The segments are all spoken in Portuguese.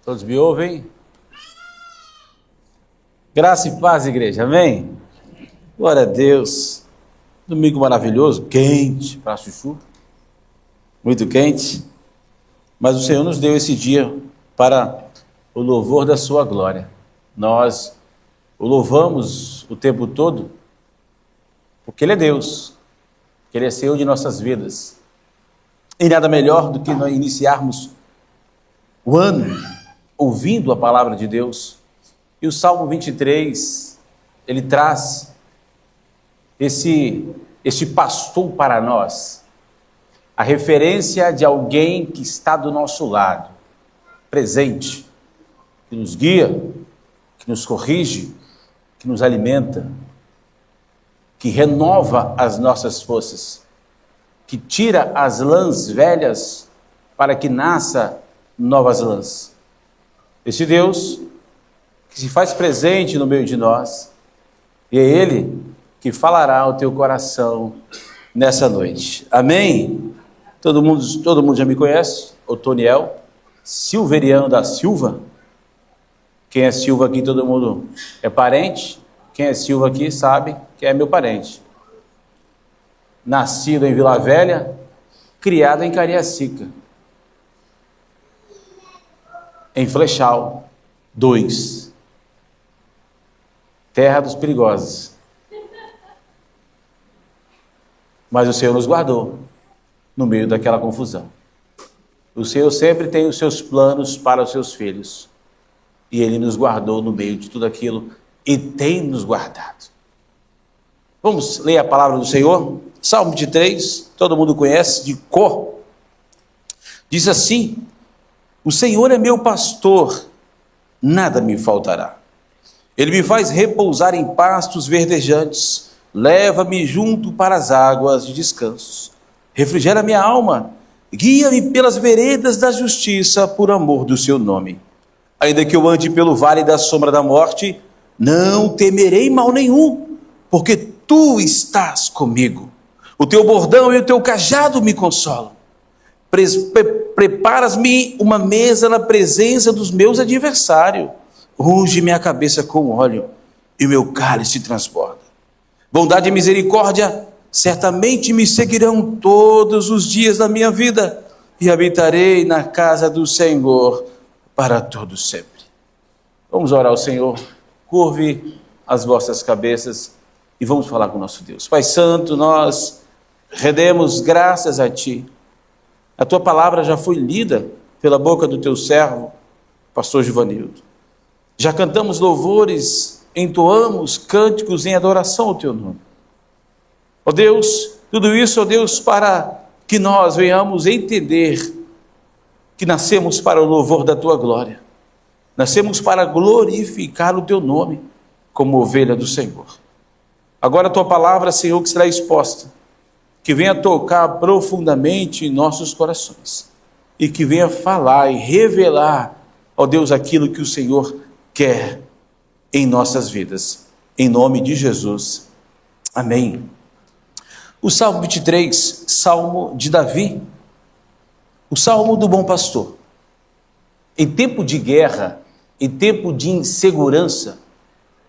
Todos me ouvem? Graça e paz, igreja, amém? Glória a Deus. Domingo maravilhoso, quente para chuchu, muito quente, mas o Senhor nos deu esse dia para o louvor da sua glória. Nós o louvamos o tempo todo, porque Ele é Deus, que Ele é Senhor de nossas vidas. E nada melhor do que nós iniciarmos o ano ouvindo a palavra de Deus. E o Salmo 23, ele traz esse pastor para nós, a referência de alguém que está do nosso lado, presente, que nos guia, que nos corrige, que nos alimenta, que renova as nossas forças, que tira as lãs velhas para que nasça novas lãs. Esse Deus que se faz presente no meio de nós, e é Ele que falará ao teu coração nessa noite. Amém? Todo mundo já me conhece, Otoniel Silveriano da Silva. Quem é Silva aqui, todo mundo é parente. Quem é Silva aqui sabe que é meu parente. Nascido em Vila Velha, criado em Cariacica, em Flechal 2, terra dos perigosos. Mas o Senhor nos guardou no meio daquela confusão. O Senhor sempre tem os seus planos para os seus filhos, e Ele nos guardou no meio de tudo aquilo e tem nos guardado. Vamos ler a palavra do Senhor? Salmo 23, todo mundo conhece de cor. Diz assim: o Senhor é meu pastor, nada me faltará. Ele me faz repousar em pastos verdejantes, leva-me junto para as águas de descansos. Refrigera minha alma, guia-me pelas veredas da justiça, por amor do seu nome. Ainda que eu ande pelo vale da sombra da morte, não temerei mal nenhum, porque tu estás comigo. O teu bordão e o teu cajado me consolam. Preparas-me uma mesa na presença dos meus adversários. Unge minha cabeça com óleo e meu cálice transborda. Bondade e misericórdia certamente me seguirão todos os dias da minha vida, e habitarei na casa do Senhor para todo sempre. Vamos orar ao Senhor. Curve as vossas cabeças e vamos falar com o nosso Deus. Pai Santo, nós rendemos graças a Ti. A Tua palavra já foi lida pela boca do Teu servo, pastor Givanildo. Já cantamos louvores, entoamos cânticos em adoração ao Teu nome. Ó Deus, tudo isso, ó Deus, para que nós venhamos entender que nascemos para o louvor da Tua glória. Nascemos para glorificar o Teu nome como ovelha do Senhor. Agora a Tua palavra, Senhor, que será exposta, que venha tocar profundamente em nossos corações e que venha falar e revelar, ó Deus, aquilo que o Senhor quer em nossas vidas. Em nome de Jesus. Amém. O Salmo 23, Salmo de Davi, o Salmo do bom pastor. Em tempo de guerra, em tempo de insegurança,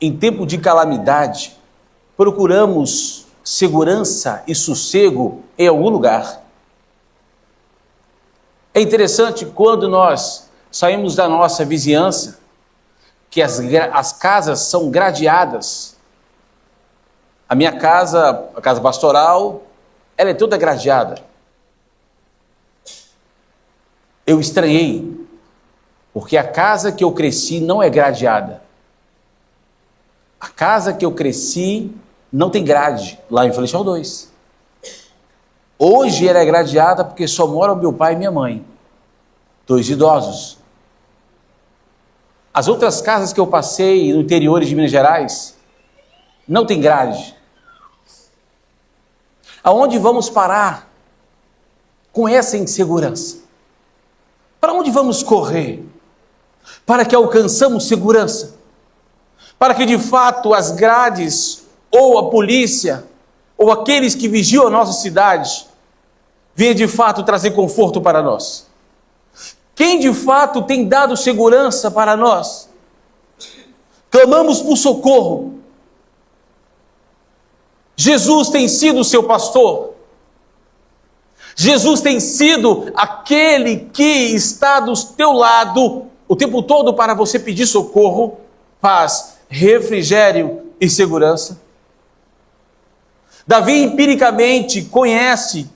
em tempo de calamidade, procuramos segurança e sossego em algum lugar. É interessante quando nós saímos da nossa vizinhança, que as casas são gradeadas. A minha casa, a casa pastoral, ela é toda gradeada. Eu estranhei, porque a casa que eu cresci não é gradeada. A casa que eu cresci não tem grade, lá em Flechal 2. Hoje ela é gradeada porque só moram meu pai e minha mãe, 2 idosos. As outras casas que eu passei no interior de Minas Gerais, não tem grade. Aonde vamos parar com essa insegurança? Para onde vamos correr? Para que alcançamos segurança? Para que de fato as grades ou a polícia, ou aqueles que vigiam a nossa cidade, venha de fato trazer conforto para nós. Quem de fato tem dado segurança para nós? Clamamos por socorro. Jesus tem sido o seu pastor. Jesus tem sido aquele que está do teu lado o tempo todo para você pedir socorro, paz, refrigério e segurança. Davi empiricamente conhece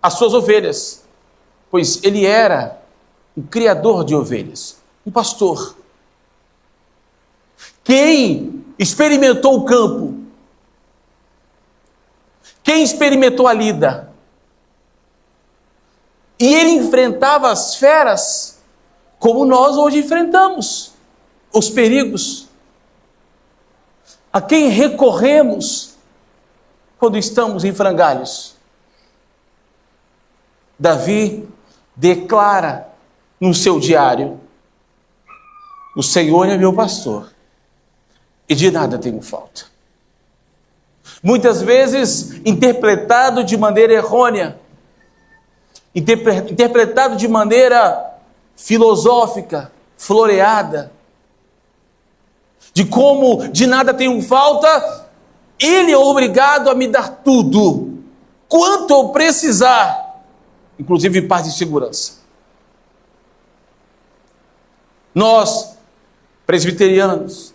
as suas ovelhas, pois ele era um criador de ovelhas, um pastor. Quem experimentou o campo? Quem experimentou a lida? E ele enfrentava as feras como nós hoje enfrentamos os perigos. A quem recorremos quando estamos em frangalhos? Davi declara no seu diário: o Senhor é meu pastor e de nada tenho falta. Muitas vezes interpretado de maneira errônea, interpretado de maneira filosófica, floreada, de como de nada tenho falta, ele é obrigado a me dar tudo, quanto eu precisar, inclusive paz e segurança. Nós, presbiterianos,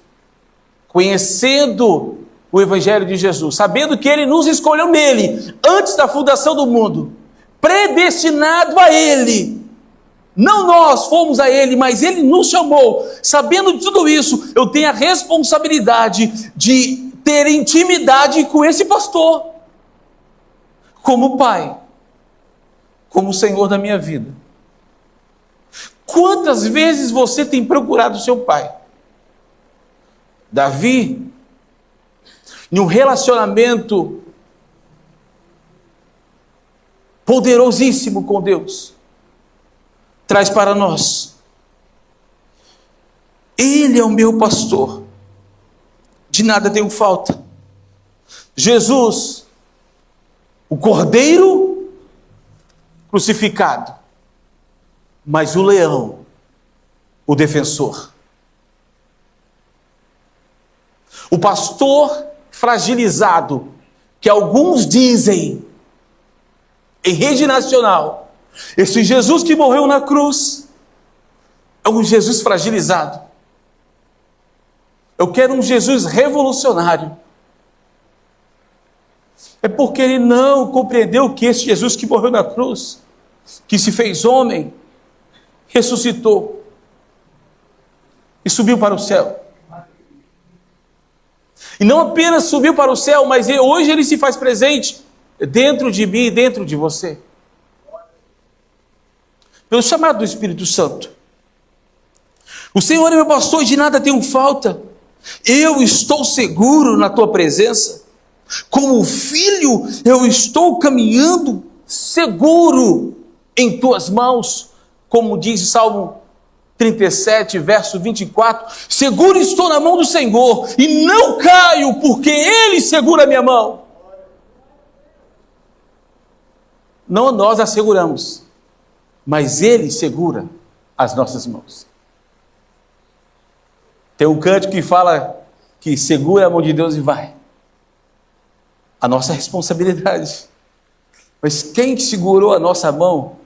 conhecendo o Evangelho de Jesus, sabendo que Ele nos escolheu nele, antes da fundação do mundo, predestinado a Ele, não nós fomos a Ele, mas Ele nos chamou. Sabendo de tudo isso, eu tenho a responsabilidade de ter intimidade com esse pastor, como pai, como Senhor da minha vida. Quantas vezes você tem procurado o seu pai? Davi, em um relacionamento poderosíssimo com Deus, traz para nós: Ele é o meu pastor, de nada tenho falta. Jesus, o Cordeiro crucificado, mas o leão, o defensor. O pastor fragilizado, que alguns dizem em rede nacional, esse Jesus que morreu na cruz é um Jesus fragilizado. Eu quero um Jesus revolucionário. É porque ele não compreendeu que esse Jesus que morreu na cruz, que se fez homem, ressuscitou e subiu para o céu. E não apenas subiu para o céu, mas hoje ele se faz presente dentro de mim e dentro de você, pelo chamado do Espírito Santo. O Senhor é meu pastor e de nada tenho falta. Eu estou seguro na tua presença. Como filho, eu estou caminhando seguro em tuas mãos, como diz Salmo 37, verso 24, seguro estou na mão do Senhor, e não caio, porque Ele segura a minha mão. Não nós a seguramos, mas Ele segura as nossas mãos. Tem um cântico que fala que segura a mão de Deus e vai. A nossa responsabilidade. Mas quem segurou a nossa mão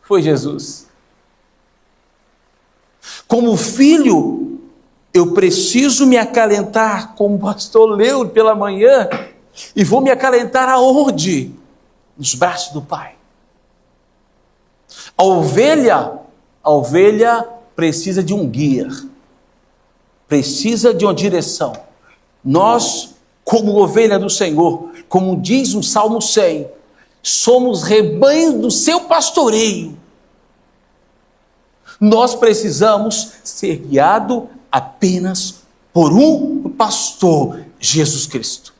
foi Jesus. Como filho, eu preciso me acalentar, como o pastor leu pela manhã, e vou me acalentar aonde? Nos braços do Pai. A ovelha precisa de um guia, precisa de uma direção. Nós, como ovelha do Senhor, como diz o Salmo 100, somos rebanho do seu pastoreio. Nós precisamos ser guiados apenas por um pastor, Jesus Cristo.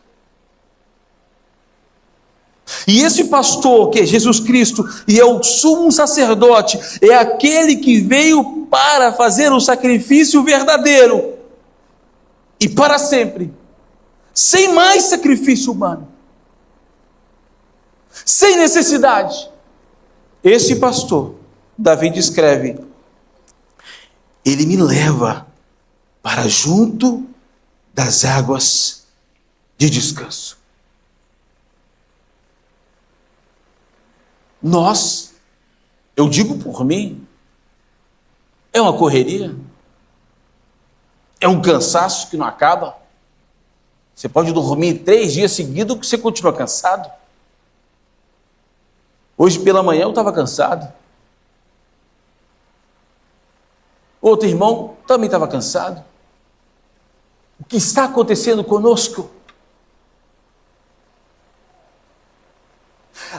E esse pastor, que é Jesus Cristo, e é o sumo sacerdote, é aquele que veio para fazer o sacrifício verdadeiro, e para sempre, sem mais sacrifício humano, sem necessidade. Esse pastor Davi descreve: ele me leva para junto das águas de descanso. Eu digo por mim, é uma correria, é um cansaço que não acaba. Você pode dormir 3 dias seguidos que você continua cansado. Hoje pela manhã eu estava cansado. Outro irmão também estava cansado. O que está acontecendo conosco?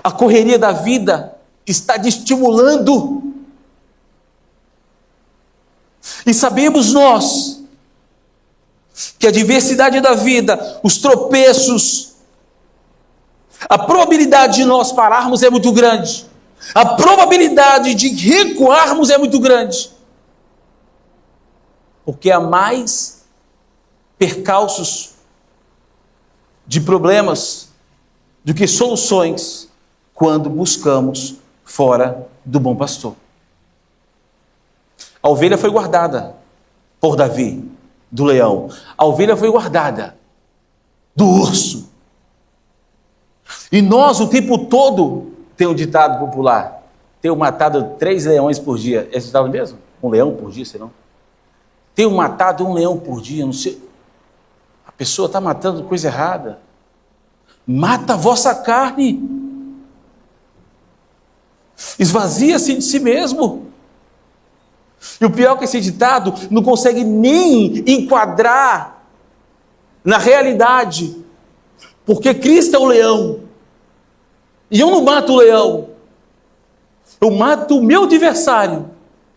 A correria da vida está desestimulando. E sabemos nós que a diversidade da vida, os tropeços, a probabilidade de nós pararmos é muito grande. A probabilidade de recuarmos é muito grande. Porque há mais percalços de problemas do que soluções quando buscamos fora do bom pastor. A ovelha foi guardada por Davi, do leão. A ovelha foi guardada do urso. E nós, o tempo todo, tem um ditado popular: tenho matado 3 leões por dia. É esse ditado mesmo? 1 leão por dia, sei não? Tenho matado 1 leão por dia, não sei. A pessoa está matando coisa errada. Mata a vossa carne. Esvazia-se de si mesmo. E o pior é que esse ditado não consegue nem enquadrar na realidade. Porque Cristo é o leão. E eu não mato o leão. Eu mato o meu adversário,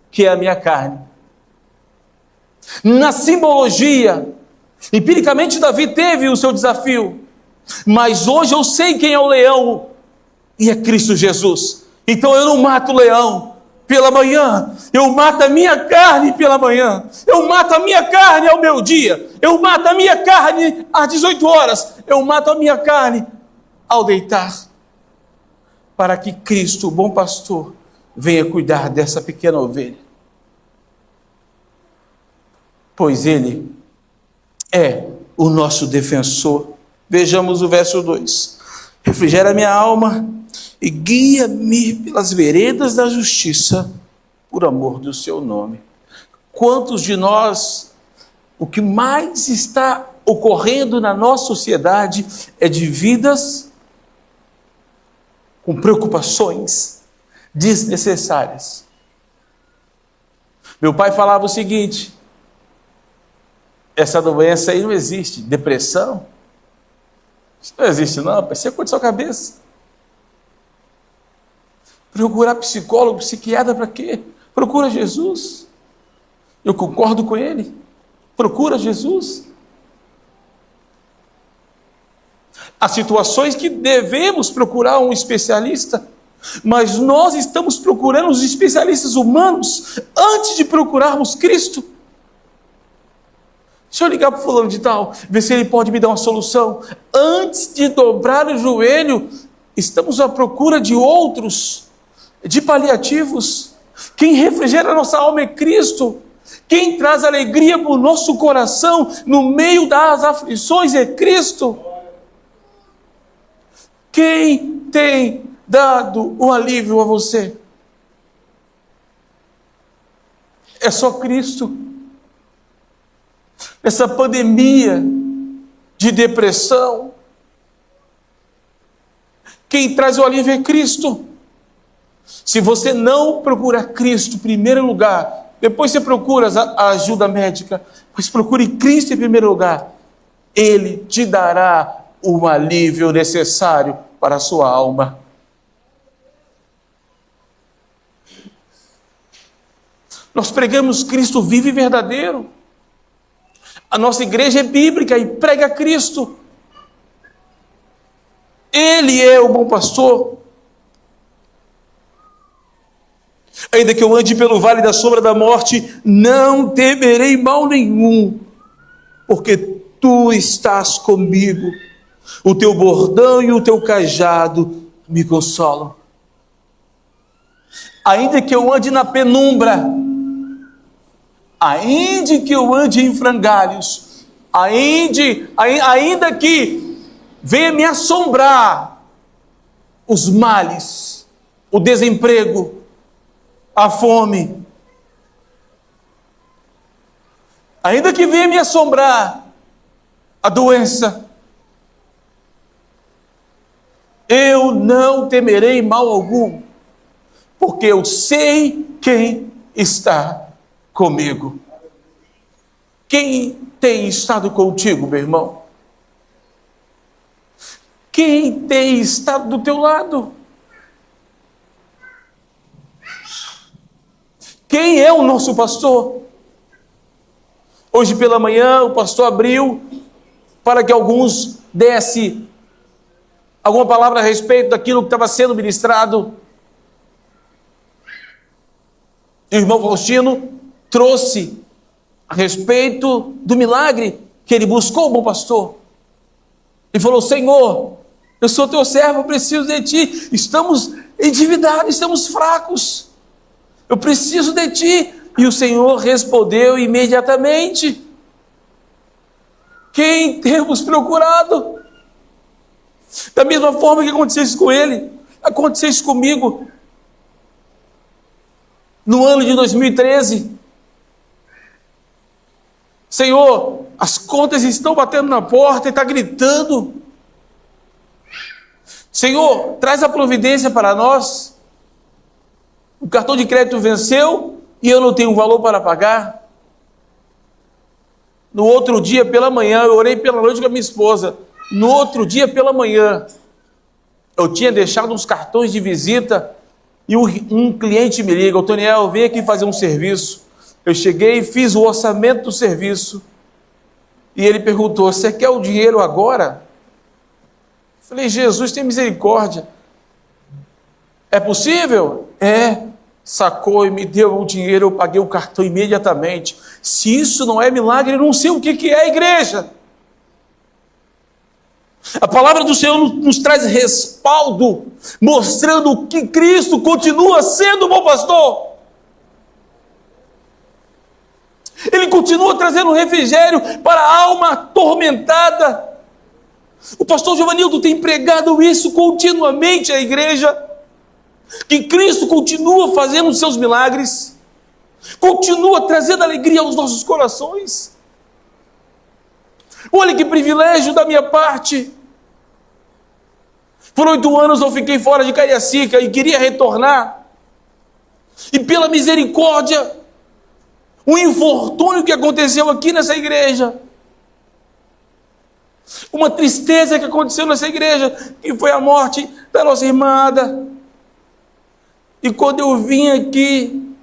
que é a minha carne. Na simbologia, empiricamente Davi teve o seu desafio, mas hoje eu sei quem é o leão, e é Cristo Jesus. Então eu não mato o leão pela manhã, eu mato a minha carne pela manhã, eu mato a minha carne ao meio-dia, eu mato a minha carne às 18 horas, eu mato a minha carne ao deitar, para que Cristo, o bom pastor, venha cuidar dessa pequena ovelha. Pois Ele é o nosso defensor. Vejamos o verso 2. Refrigera minha alma e guia-me pelas veredas da justiça, por amor do seu nome. Quantos de nós, o que mais está ocorrendo na nossa sociedade é de vidas com preocupações desnecessárias. Meu pai falava o seguinte: essa doença aí não existe, depressão, isso não existe não, isso é coisa da sua cabeça. Procurar psicólogo, psiquiatra para quê? Procura Jesus. Eu concordo com ele. Procura Jesus. Há situações que devemos procurar um especialista, mas nós estamos procurando os especialistas humanos antes de procurarmos Cristo. Deixa eu ligar para o fulano de tal, ver se ele pode me dar uma solução. Antes de dobrar o joelho, estamos à procura de outros, de paliativos. Quem refrigera a nossa alma é Cristo. Quem traz alegria para o nosso coração no meio das aflições é Cristo. Quem tem dado um alívio a você? É só Cristo. Essa pandemia de depressão, quem traz o alívio é Cristo. Se você não procura Cristo em primeiro lugar, depois você procura a ajuda médica, mas procure Cristo em primeiro lugar, Ele te dará o alívio necessário para a sua alma. Nós pregamos Cristo vivo e verdadeiro. A nossa igreja é bíblica e prega Cristo. Ele é o bom pastor. Ainda que eu ande pelo vale da sombra da morte, não temerei mal nenhum, porque tu estás comigo. O teu bordão e o teu cajado me consolam. ainda que eu ande na penumbra, ainda que eu ande em frangalhos, ainda que venha me assombrar os males, o desemprego, a fome, ainda que venha me assombrar a doença, eu não temerei mal algum, porque eu sei quem está comigo. Quem tem estado contigo, meu irmão? Quem tem estado do teu lado? Quem é o nosso pastor? Hoje pela manhã o pastor abriu para que alguns desse alguma palavra a respeito daquilo que estava sendo ministrado. E o irmão Faustino trouxe a respeito do milagre que ele buscou, o bom pastor. Ele falou: Senhor, eu sou teu servo, eu preciso de ti. Estamos endividados, estamos fracos. Eu preciso de ti. E o Senhor respondeu imediatamente: quem temos procurado? Da mesma forma que aconteceu isso com ele, aconteceu isso comigo. No ano de 2013, Senhor, as contas estão batendo na porta e está gritando. Senhor, traz a providência para nós. O cartão de crédito venceu e eu não tenho valor para pagar. No outro dia pela manhã, eu orei pela noite com a minha esposa. No outro dia pela manhã, eu tinha deixado uns cartões de visita e um cliente me liga: Toniel, vem aqui fazer um serviço. Eu cheguei e fiz o orçamento do serviço. E ele perguntou: você quer o dinheiro agora? Eu falei: Jesus, tem misericórdia. É possível? É. Sacou e me deu o dinheiro, eu paguei o cartão imediatamente. Se isso não é milagre, eu não sei o que é, igreja. A palavra do Senhor nos traz respaldo, mostrando que Cristo continua sendo o bom pastor. Ele continua trazendo refrigério para a alma atormentada. O pastor Giovanildo tem pregado isso continuamente à igreja, que Cristo continua fazendo os seus milagres, continua trazendo alegria aos nossos corações. Olha que privilégio da minha parte. Por 8 anos eu fiquei fora de Cariacica e queria retornar. E pela misericórdia, o infortúnio que aconteceu aqui nessa igreja, uma tristeza que aconteceu nessa igreja, que foi a morte da nossa irmã Ada. E quando eu vim aqui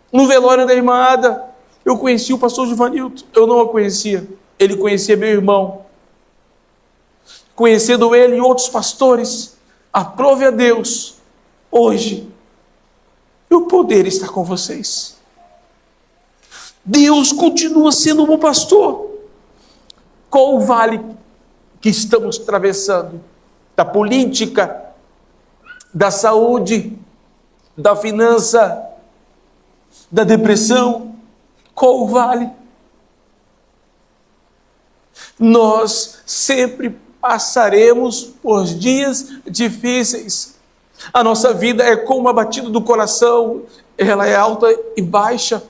no velório da irmã Ada, eu conheci o pastor Giovanildo. Eu não a conhecia, ele conhecia meu irmão. Conhecendo ele e outros pastores, aprove a Deus, hoje, eu poder estar com vocês. Deus continua sendo um bom pastor. Qual o vale que estamos atravessando? Da política, da saúde, da finança, da depressão? Qual o vale? Nós sempre passaremos por dias difíceis. A nossa vida é como a batida do coração, ela é alta e baixa,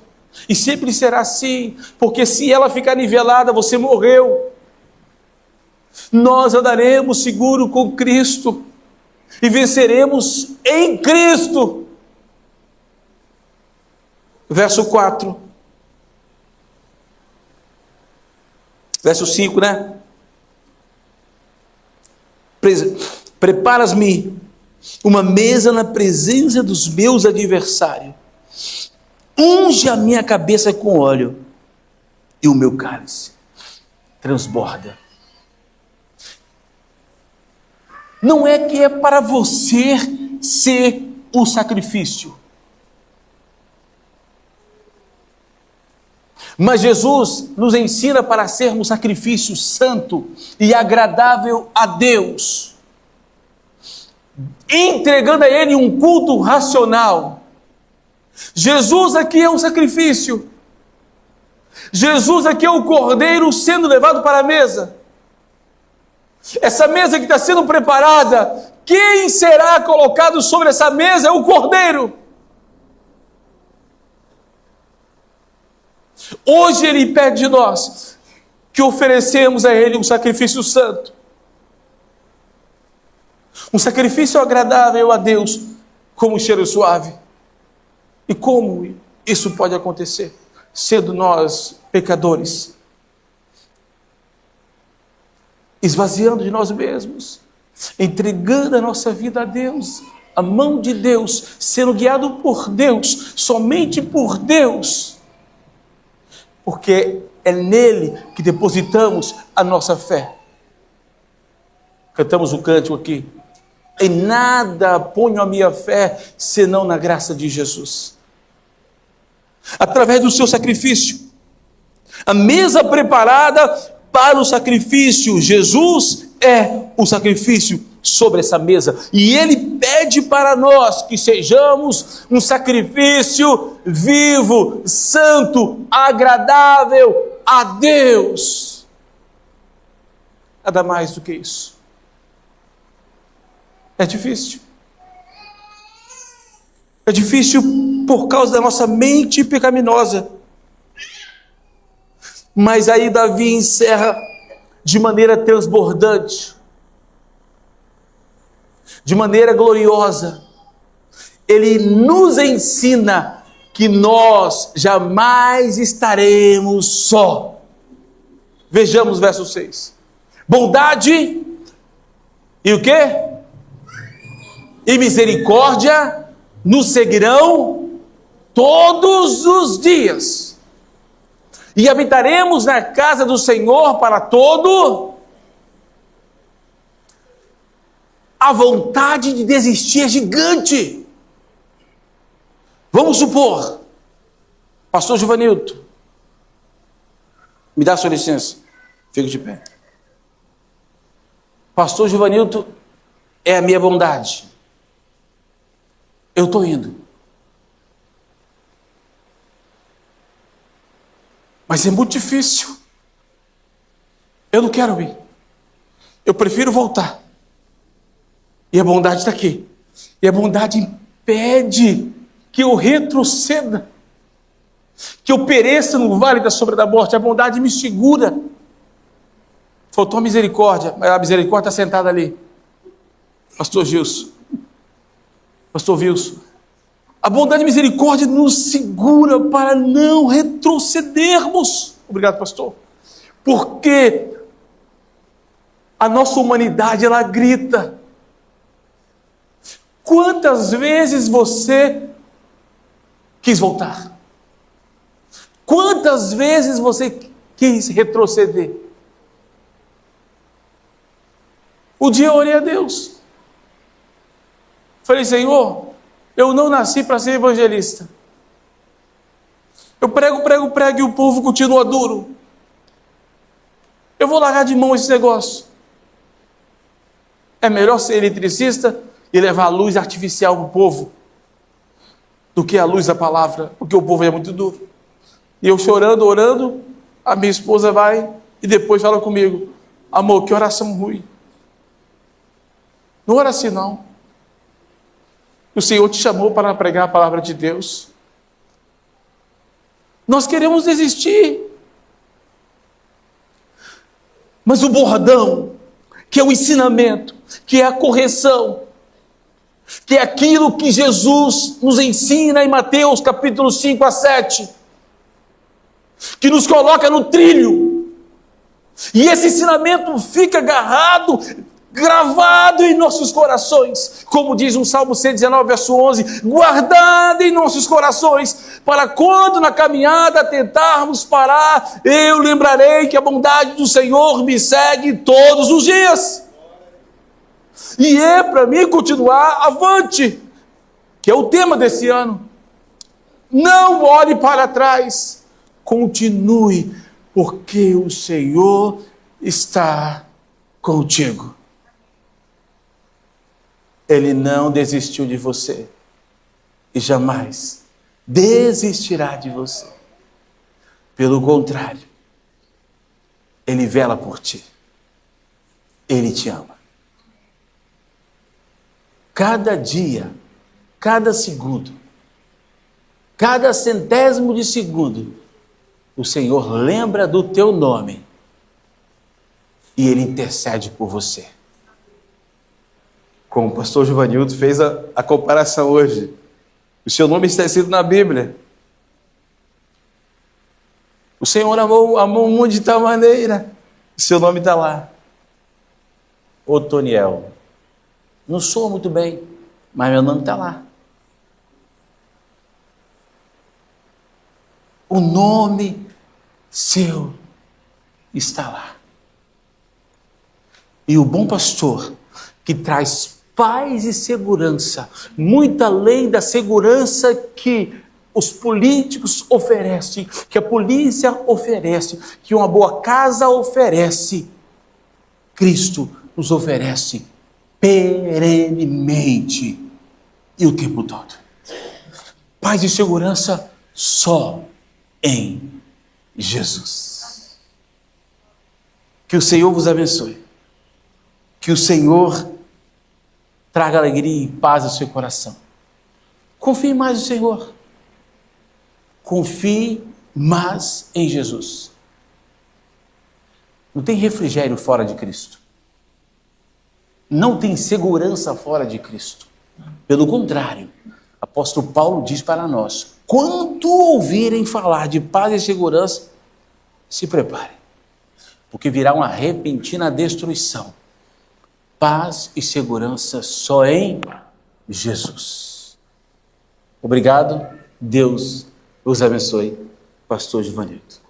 e sempre será assim, porque se ela ficar nivelada, você morreu. Nós andaremos seguro com Cristo e venceremos em Cristo. Verso 4. Verso 5, né? Preparas-me uma mesa na presença dos meus adversários. Unge a minha cabeça com óleo e o meu cálice transborda. Não é que é para você ser o sacrifício. Mas Jesus nos ensina para sermos sacrifício santo e agradável a Deus, entregando a Ele um culto racional, Jesus aqui é um sacrifício. Jesus aqui é o cordeiro sendo levado para a mesa. Essa mesa que está sendo preparada, quem será colocado sobre essa mesa é o cordeiro. Hoje ele pede de nós que oferecemos a ele um sacrifício santo, um sacrifício agradável a Deus, como um cheiro suave. E como isso pode acontecer? Sendo nós pecadores, esvaziando de nós mesmos, entregando a nossa vida a Deus, a mão de Deus, sendo guiado por Deus, somente por Deus, porque é nele que depositamos a nossa fé. Cantamos um cântico aqui: em nada ponho a minha fé, senão na graça de Jesus. Através do seu sacrifício, a mesa preparada para o sacrifício, Jesus é o sacrifício sobre essa mesa, e ele pede para nós que sejamos um sacrifício vivo, santo, agradável a Deus. Nada mais do que isso. É difícil. É difícil por causa da nossa mente pecaminosa. Mas aí Davi encerra de maneira transbordante, de maneira gloriosa. Ele nos ensina que nós jamais estaremos só. Vejamos verso 6. Bondade e o quê? E misericórdia nos seguirão todos os dias, e habitaremos na casa do Senhor para todo. A vontade de desistir é gigante. Vamos supor, pastor Givanildo, me dá sua licença, fique de pé. Pastor Givanildo é a minha bondade. Eu estou indo. Mas é muito difícil. Eu não quero ir. Eu prefiro voltar. E a bondade está aqui. E a bondade impede que eu retroceda, que eu pereça no vale da sombra da morte. A bondade me segura. Faltou a misericórdia, mas a misericórdia está sentada ali. Pastor Gilson. Pastor Wilson, a bondade e misericórdia nos segura para não retrocedermos. Obrigado, pastor. Porque a nossa humanidade, ela grita. Quantas vezes você quis voltar? Quantas vezes você quis retroceder? O dia eu orei a Deus. Falei: Senhor, eu não nasci para ser evangelista. Eu prego e o povo continua duro. Eu vou largar de mão esse negócio. É melhor ser eletricista e levar a luz artificial para o povo do que a luz da palavra, porque o povo é muito duro. E eu chorando, orando, a minha esposa vai e depois fala comigo: amor, que oração ruim. Não ora assim não. O Senhor te chamou para pregar a palavra de Deus. Nós queremos desistir. Mas o bordão, que é o ensinamento, que é a correção, que é aquilo que Jesus nos ensina em Mateus capítulo 5 a 7, que nos coloca no trilho, e esse ensinamento fica agarrado, gravado em nossos corações, como diz o Salmo 119, verso 11, guardado em nossos corações, para quando na caminhada tentarmos parar, eu lembrarei que a bondade do Senhor me segue todos os dias, e é para mim continuar avante, que é o tema desse ano. Não olhe para trás, continue, porque o Senhor está contigo. Ele não desistiu de você e jamais desistirá de você. Pelo contrário, Ele vela por ti. Ele te ama. Cada dia, cada segundo, cada centésimo de segundo, o Senhor lembra do teu nome e Ele intercede por você. Como o pastor Givanildo fez a comparação hoje. O seu nome está escrito na Bíblia. O Senhor amou o mundo de tal maneira. O seu nome está lá. Otoniel. Não sou muito bem, mas meu nome está lá. O nome seu está lá. E o bom pastor, que traz paz e segurança, muito além da segurança que os políticos oferecem, que a polícia oferece, que uma boa casa oferece, Cristo nos oferece perenemente e o tempo todo. Paz e segurança só em Jesus. Que o Senhor vos abençoe. Que o Senhor traga alegria e paz ao seu coração. Confie mais no Senhor. Confie mais em Jesus. Não tem refrigério fora de Cristo. Não tem segurança fora de Cristo. Pelo contrário, apóstolo Paulo diz para nós: quando ouvirem falar de paz e segurança, se preparem, porque virá uma repentina destruição. Paz e segurança só em Jesus. Obrigado, Deus os abençoe. Pastor Givanildo.